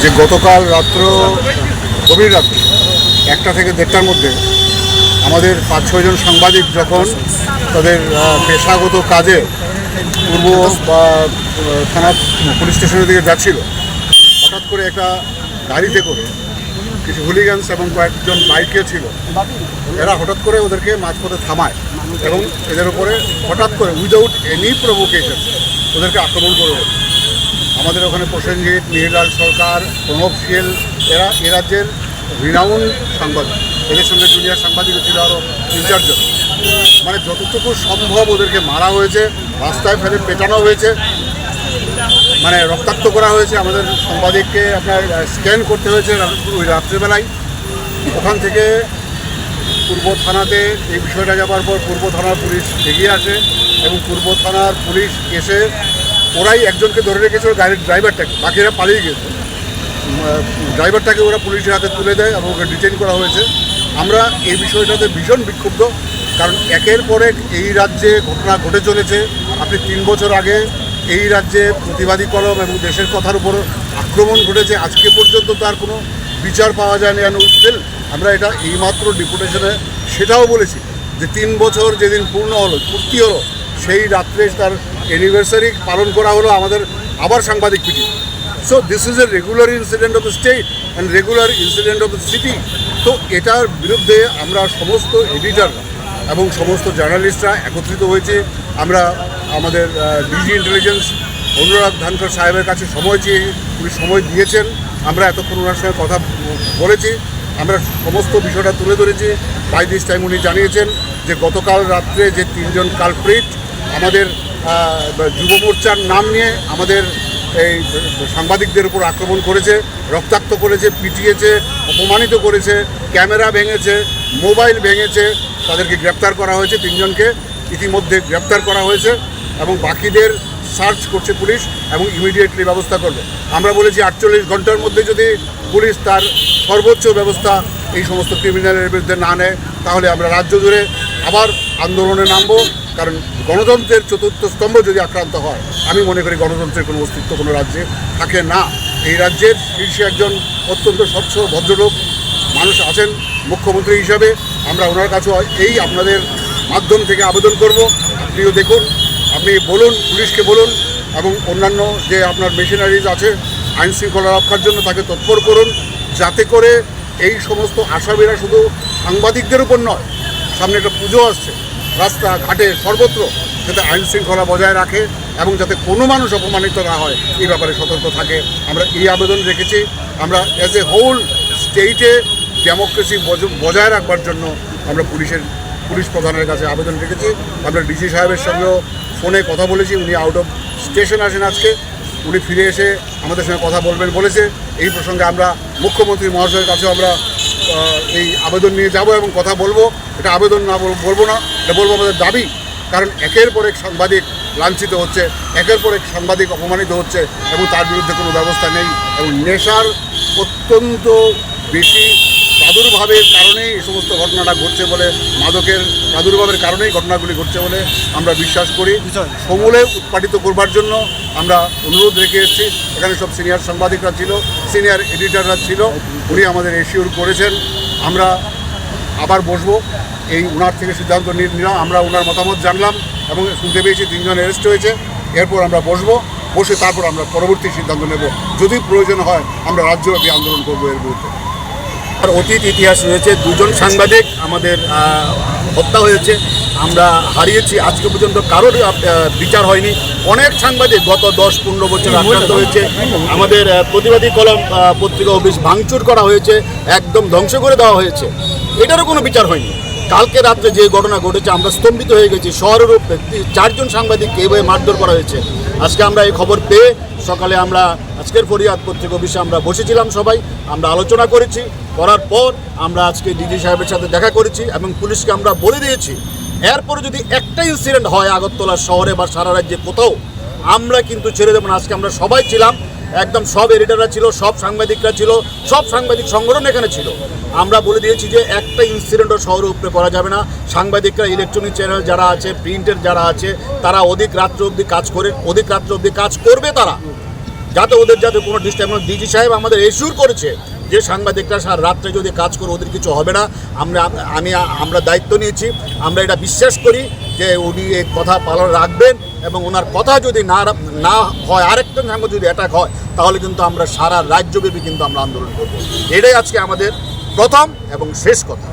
যে গতকাল গভীর রাত্রে 1টা থেকে 1:30টার মধ্যে আমাদের 5-6 জন সাংবাদিক যখন তাদের পেশাগত কাজে পূর্ব বা থানা পুলিশ স্টেশনের দিকে যাচ্ছিল, হঠাৎ করে একটা গাড়িতে করে কিছু হুলিগানস এবং কয়েকজন বাইকে ছিল, এরা হঠাৎ করে ওদেরকে মাঝপথে থামায় এবং এদের উপরে হঠাৎ করে উইদাউট এনি প্রভোকেশন ওদেরকে আক্রমণ করে। আমাদের ওখানে প্রসেনজিৎ, মিহিরলাল সরকার, প্রণব শীল, এরা এ রাজ্যের রিনাউন সাংবাদিক, এদের সঙ্গে জুনিয়র সাংবাদিক ছিল আরও 3-4 জন। মানে যতটুকু সম্ভব ওদেরকে মারা হয়েছে, রাস্তায় ফেলে পেটানো হয়েছে, মানে রক্তাক্ত করা হয়েছে। আমাদের সাংবাদিককে আপনার স্ক্যান করতে হয়েছে ওই রাত্রেবেলায়। ওখান থেকে পূর্ব থানাতে এই বিষয়টা যাওয়ার পর পূর্ব থানার পুলিশ এগিয়ে আসে এবং পূর্ব থানার পুলিশ এসে ওরাই একজনকে ধরে রেখেছিল, গাড়ির ড্রাইভারটাকে, বাকিরা পালিয়ে গেছে। ড্রাইভারটাকে ওরা পুলিশের হাতে তুলে দেয় এবং ওকে ডিটেইন করা হয়েছে। আমরা এই বিষয়টাতে ভীষণ বিক্ষুব্ধ, কারণ একের পর এক এই রাজ্যে ঘটনা ঘটে চলেছে। আপনি 3 বছর আগে এই রাজ্যে প্রতিবাদী কলম এবং দেশের কথার উপর আক্রমণ ঘটেছে, আজকে পর্যন্ত তার কোনো বিচার পাওয়া যায়নি। স্টিল আমরা এটা এইমাত্র ডেপুটেশনে সেটাও বলেছি যে 3 বছর যেদিন পূর্তি হলো সেই রাত্রে তার অ্যানিভার্সারি পালন করা হলো, আমাদের আবার সাংবাদিক পিটি। So this is a regular incident of the state and regular incident of the city. তো এটার বিরুদ্ধে আমরা সমস্ত এডিটররা এবং সমস্ত জার্নালিস্টরা একত্রিত হয়েছে। আমরা আমাদের ডিজি ইন্টেলিজেন্স অনুরাগ ধানকর সাহেবের কাছে সময় চেয়ে উনি সময় দিয়েছেন। আমরা এতক্ষণ ওনার সঙ্গে কথা বলেছি, আমরা সমস্ত বিষয়টা তুলে ধরেছি। বাই দিস টাইম উনি জানিয়েছেন যে গতকাল রাত্রে যে 3 জন কালপ্রিট আমাদের যুব মোর্চার নাম নিয়ে আমাদের এই সাংবাদিকদের উপর আক্রমণ করেছে, রক্তাক্ত করেছে, পিটিয়েছে, অপমানিত করেছে, ক্যামেরা ভেঙেছে, মোবাইল ভেঙেছে, তাদেরকে গ্রেপ্তার করা হয়েছে। 3 জনকে ইতিমধ্যে গ্রেপ্তার করা হয়েছে এবং বাকিদের সার্চ করছে পুলিশ এবং ইমিডিয়েটলি ব্যবস্থা করবে। আমরা বলেছি 48 ঘন্টার মধ্যে যদি পুলিশ তার সর্বোচ্চ ব্যবস্থা এই সমস্ত ক্রিমিনালের বিরুদ্ধে না নেয়, তাহলে আমরা রাজ্য জুড়ে আবার আন্দোলনে নামবো। কারণ গণতন্ত্রের 4র্থ স্তম্ভ যদি আক্রান্ত হয়, আমি মনে করি গণতন্ত্রের কোনো অস্তিত্ব কোনো রাজ্যে থাকে না। এই রাজ্যের শীর্ষে একজন অত্যন্ত স্বচ্ছ ভদ্রলোক মানুষ আছেন মুখ্যমন্ত্রী হিসাবে। আমরা ওনার কাছেও এই আপনাদের মাধ্যম থেকে আবেদন করব, আপনিও দেখুন, আপনি বলুন, পুলিশকে বলুন এবং অন্যান্য যে আপনার মেশিনারিজ আছে আইন শৃঙ্খলা রক্ষার জন্য তাকে তৎপর করুন, যাতে করে এই সমস্ত আসামিরা শুধু সাংবাদিকদের উপর নয়, সামনে একটা পুজো আসছে, রাস্তাঘাটে সর্বত্র যাতে আইন শৃঙ্খলা বজায় রাখে এবং যাতে কোনো মানুষ অপমানিত না হয় এই ব্যাপারে সতর্ক থাকে। আমরা এই আবেদন রেখেছি। আমরা অ্যাজ এ হোল স্টেটে ডেমোক্রেসি বজায় রাখবার জন্য আমরা পুলিশ প্রধানের কাছে আবেদন রেখেছি। আমরা ডিসি সাহেবের সঙ্গেও ফোনে কথা বলেছি, উনি আউট অফ স্টেশন আসেন আজকে, উনি ফিরে এসে আমাদের সঙ্গে কথা বলবেন বলেছে। এই প্রসঙ্গে আমরা মুখ্যমন্ত্রী মহাশয়ের কাছেও আমরা এই আবেদন নিয়ে যাব এবং কথা বলবো। এটা আবেদন না বলবো না, এটা বলবো আমাদের দাবি। কারণ একের পর এক সাংবাদিক লাঞ্ছিত হচ্ছে, একের পর এক সাংবাদিক অপমানিত হচ্ছে এবং তার বিরুদ্ধে কোনো ব্যবস্থা নেই। এবং নেশার অত্যন্ত বেশি প্রাদুর্ভাবের কারণেই এই সমস্ত ঘটনাটা ঘটছে বলে, মাদকের প্রাদুর্ভাবের কারণেই ঘটনাগুলি ঘটছে বলে আমরা বিশ্বাস করি। সমূলে উৎপাটিত করবার জন্য আমরা অনুরোধ রেখে এসেছি। এখানে সব সিনিয়র সাংবাদিকরা ছিল, সিনিয়র এডিটররা ছিল, উনি আমাদের এশিওর করেছেন। আমরা আবার বসবো, এই ওনার থেকে সিদ্ধান্ত নিলাম, আমরা ওনার মতামত জানলাম এবং শুনতে পেয়েছি 3 জন অ্যারেস্ট হয়েছে। এরপর আমরা বসে তারপর আমরা পরবর্তী সিদ্ধান্ত নেব। যদি প্রয়োজন হয় আমরা রাজ্যব্যাপী আন্দোলন করবো এর বিরুদ্ধে। আর অতীত ইতিহাস রয়েছে, 2 জন সাংবাদিক আমাদের হত্যা হয়েছে, আমরা হারিয়েছি, আজকে পর্যন্ত কারোর বিচার হয়নি। অনেক সাংবাদিক গত 10-15 বছর আক্রান্ত হয়েছে। আমাদের প্রতিবাদী কলম পত্রিকা অফিস ভাঙচুর করা হয়েছে, একদম ধ্বংস করে দেওয়া হয়েছে, এটারও কোনো বিচার হয়নি। কালকে রাত্রে যে ঘটনা ঘটেছে আমরা স্তম্ভিত হয়ে গেছি। শহরের 4 জন সাংবাদিককে এভাবে মারধর করা হয়েছে। আজকে আমরা এই খবর পেয়ে সকালে আমরা আজকের ফরিয়াদ পত্রিকা অফিসে আমরা বসেছিলাম, সবাই আমরা আলোচনা করেছি। করার পর আমরা আজকে ডিজি সাহেবের সাথে দেখা করেছি এবং পুলিশকে আমরা বলে দিয়েছি এরপরে যদি একটা ইনসিডেন্ট হয় আগরতলা শহরে বা সারা রাজ্যে কোথাও, আমরা কিন্তু ছেড়ে দেবো না। আজকে আমরা সবাই ছিলাম, একদম সব এডিটররা ছিল, সব সাংবাদিকরা ছিল, সব সাংবাদিক সংগঠন এখানে ছিল। আমরা বলে দিয়েছি যে একটা ইনসিডেন্টও শহরের উপরে করা যাবে না। সাংবাদিকরা, ইলেকট্রনিক চ্যানেল যারা আছে, প্রিন্টের যারা আছে, তারা অধিক রাত্র অবধি কাজ করবে, তারা যাতে ওদের যাতে কোনো ডিস্টার্ব। ডিজি সাহেব আমাদের এসিউর করেছে যে সাংবাদিকরা সারা রাত্রে যদি কাজ করে ওদের কিছু হবে না। আমরা দায়িত্ব নিয়েছি, আমরা এটা বিশ্বাস করি যে উনি এই কথা পালন রাখবেন এবং ওনার কথা যদি না হয়, আরেকজন সাংবাদিক যদি অ্যাটাক হয়, তাহলে কিন্তু আমরা সারা রাজ্যব্যাপী কিন্তু আমরা আন্দোলন করব। এটাই আজকে আমাদের প্রথম এবং শেষ কথা।